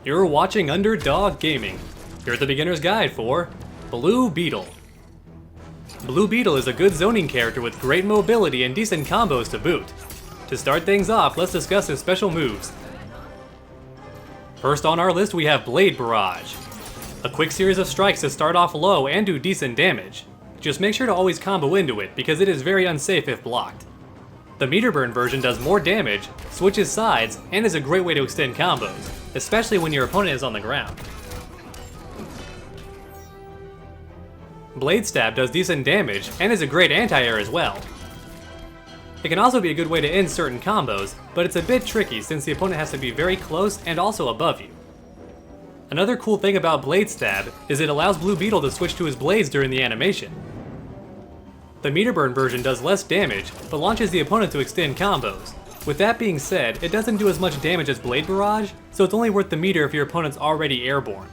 You're watching Underdog Gaming. Here's the beginner's guide for Blue Beetle. Blue Beetle is a good zoning character with great mobility and decent combos to boot. To start things off, let's discuss his special moves. First on our list we have Blade Barrage. A quick series of strikes to start off low and do decent damage. Just make sure to always combo into it because it is very unsafe if blocked. The meter burn version does more damage, switches sides, and is a great way to extend combos, especially when your opponent is on the ground. Blade Stab does decent damage and is a great anti-air as well. It can also be a good way to end certain combos, but it's a bit tricky since the opponent has to be very close and also above you. Another cool thing about Blade Stab is it allows Blue Beetle to switch to his blades during the animation. The meter burn version does less damage, but launches the opponent to extend combos. With that being said, it doesn't do as much damage as Blade Barrage, so it's only worth the meter if your opponent's already airborne.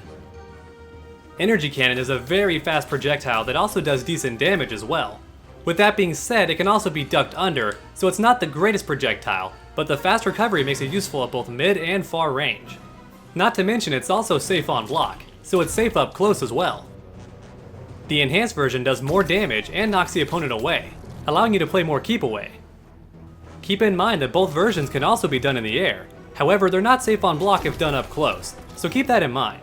Energy Cannon is a very fast projectile that also does decent damage as well. With that being said, it can also be ducked under, so it's not the greatest projectile, but the fast recovery makes it useful at both mid and far range. Not to mention it's also safe on block, so it's safe up close as well. The enhanced version does more damage and knocks the opponent away, allowing you to play more keep away. Keep in mind that both versions can also be done in the air, however they're not safe on block if done up close, so keep that in mind.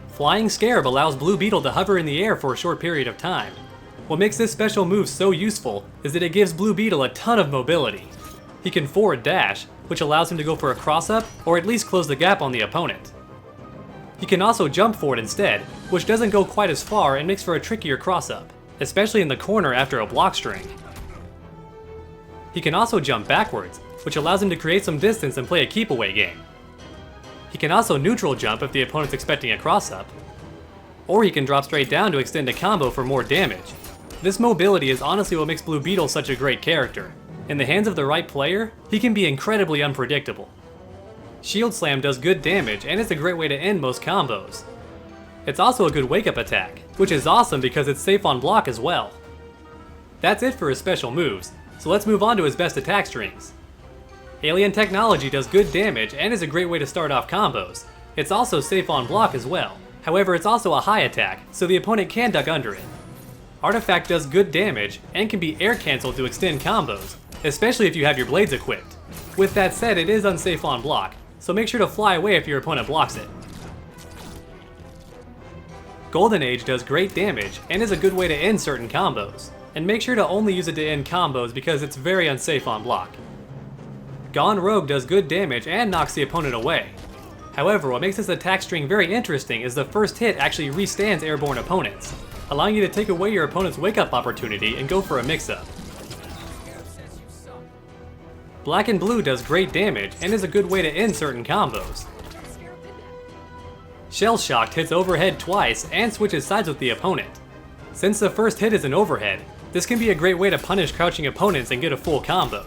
Flying Scarab allows Blue Beetle to hover in the air for a short period of time. What makes this special move so useful is that it gives Blue Beetle a ton of mobility. He can forward dash, which allows him to go for a cross-up or at least close the gap on the opponent. He can also jump forward instead, which doesn't go quite as far and makes for a trickier cross-up, especially in the corner after a block string. He can also jump backwards, which allows him to create some distance and play a keep-away game. He can also neutral jump if the opponent's expecting a cross-up, or he can drop straight down to extend a combo for more damage. This mobility is honestly what makes Blue Beetle such a great character. In the hands of the right player, he can be incredibly unpredictable. Shield Slam does good damage and is a great way to end most combos. It's also a good wake-up attack, which is awesome because it's safe on block as well. That's it for his special moves, so let's move on to his best attack strings. Alien Technology does good damage and is a great way to start off combos. It's also safe on block as well, however it's also a high attack, so the opponent can duck under it. Artifact does good damage and can be air cancelled to extend combos, especially if you have your blades equipped. With that said, it is unsafe on block, so make sure to fly away if your opponent blocks it. Golden Age does great damage and is a good way to end certain combos, and make sure to only use it to end combos because it's very unsafe on block. Gone Rogue does good damage and knocks the opponent away. However, what makes this attack string very interesting is the first hit actually restands airborne opponents, allowing you to take away your opponent's wake-up opportunity and go for a mix-up. Black and Blue does great damage and is a good way to end certain combos. Shell Shocked hits overhead twice and switches sides with the opponent. Since the first hit is an overhead, this can be a great way to punish crouching opponents and get a full combo.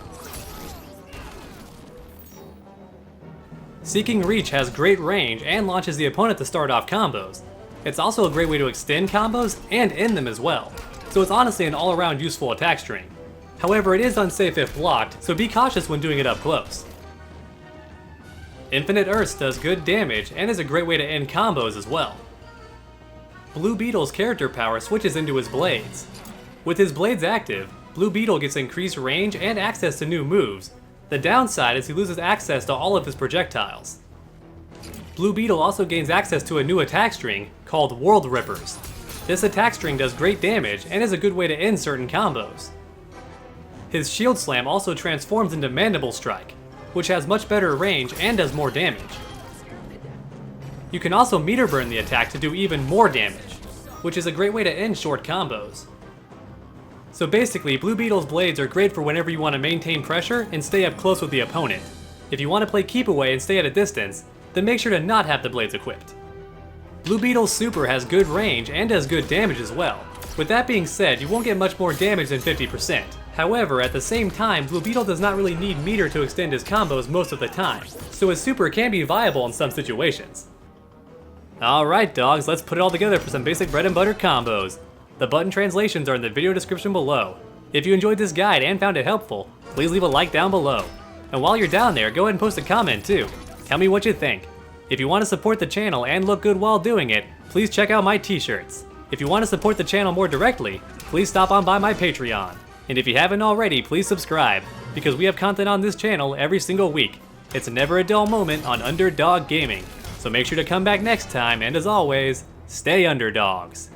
Seeking Reach has great range and launches the opponent to start off combos. It's also a great way to extend combos and end them as well, so it's honestly an all-around useful attack string. However, it is unsafe if blocked, so be cautious when doing it up close. Infinite Earths does good damage and is a great way to end combos as well. Blue Beetle's character power switches into his blades. With his blades active, Blue Beetle gets increased range and access to new moves. The downside is he loses access to all of his projectiles. Blue Beetle also gains access to a new attack string called World Rippers. This attack string does great damage and is a good way to end certain combos. His Shield Slam also transforms into Mandible Strike, which has much better range and does more damage. You can also meter burn the attack to do even more damage, which is a great way to end short combos. So basically, Blue Beetle's blades are great for whenever you want to maintain pressure and stay up close with the opponent. If you want to play keep away and stay at a distance, then make sure to not have the blades equipped. Blue Beetle's super has good range and does good damage as well. With that being said, you won't get much more damage than 50%. However, at the same time, Blue Beetle does not really need meter to extend his combos most of the time, so his super can be viable in some situations. Alright dogs, let's put it all together for some basic bread and butter combos. The button translations are in the video description below. If you enjoyed this guide and found it helpful, please leave a like down below. And while you're down there, go ahead and post a comment too. Tell me what you think. If you want to support the channel and look good while doing it, please check out my t-shirts. If you want to support the channel more directly, please stop on by my Patreon. And if you haven't already, please subscribe, because we have content on this channel every single week. It's never a dull moment on Underdog Gaming, so make sure to come back next time, and as always, stay underdogs.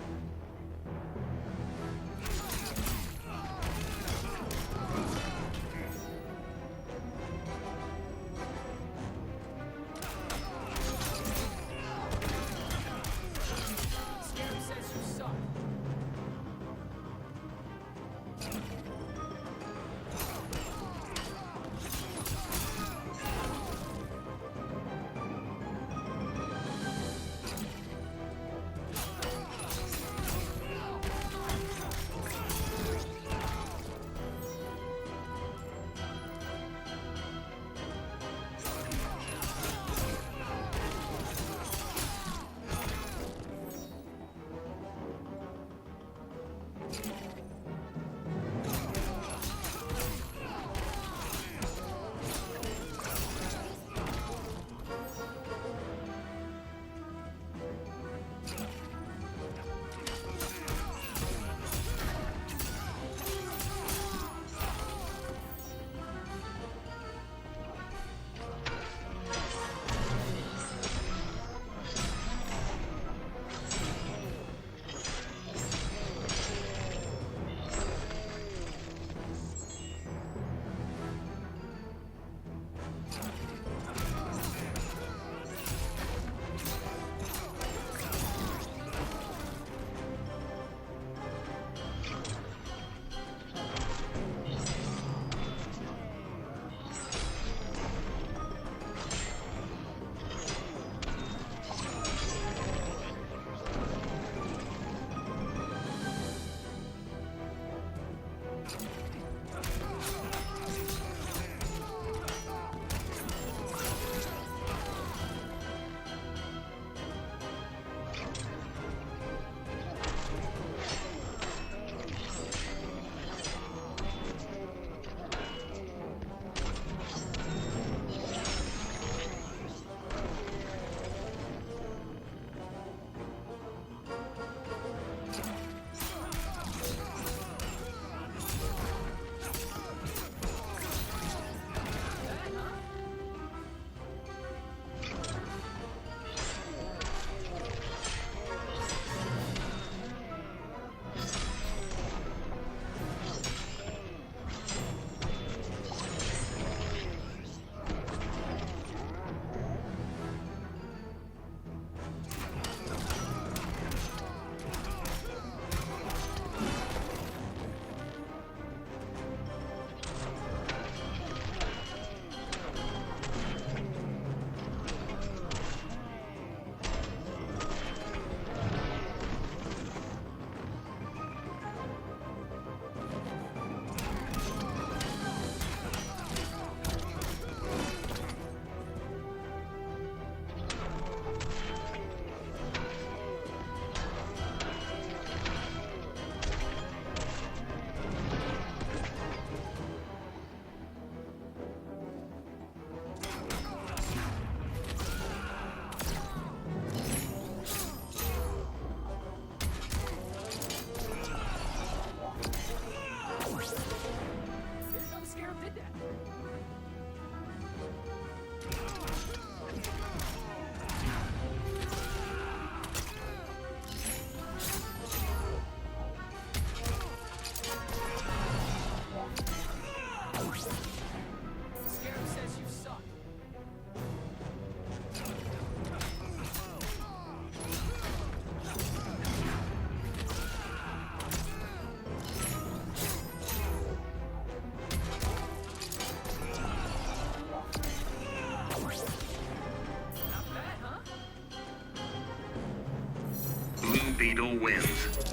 Beetle wins.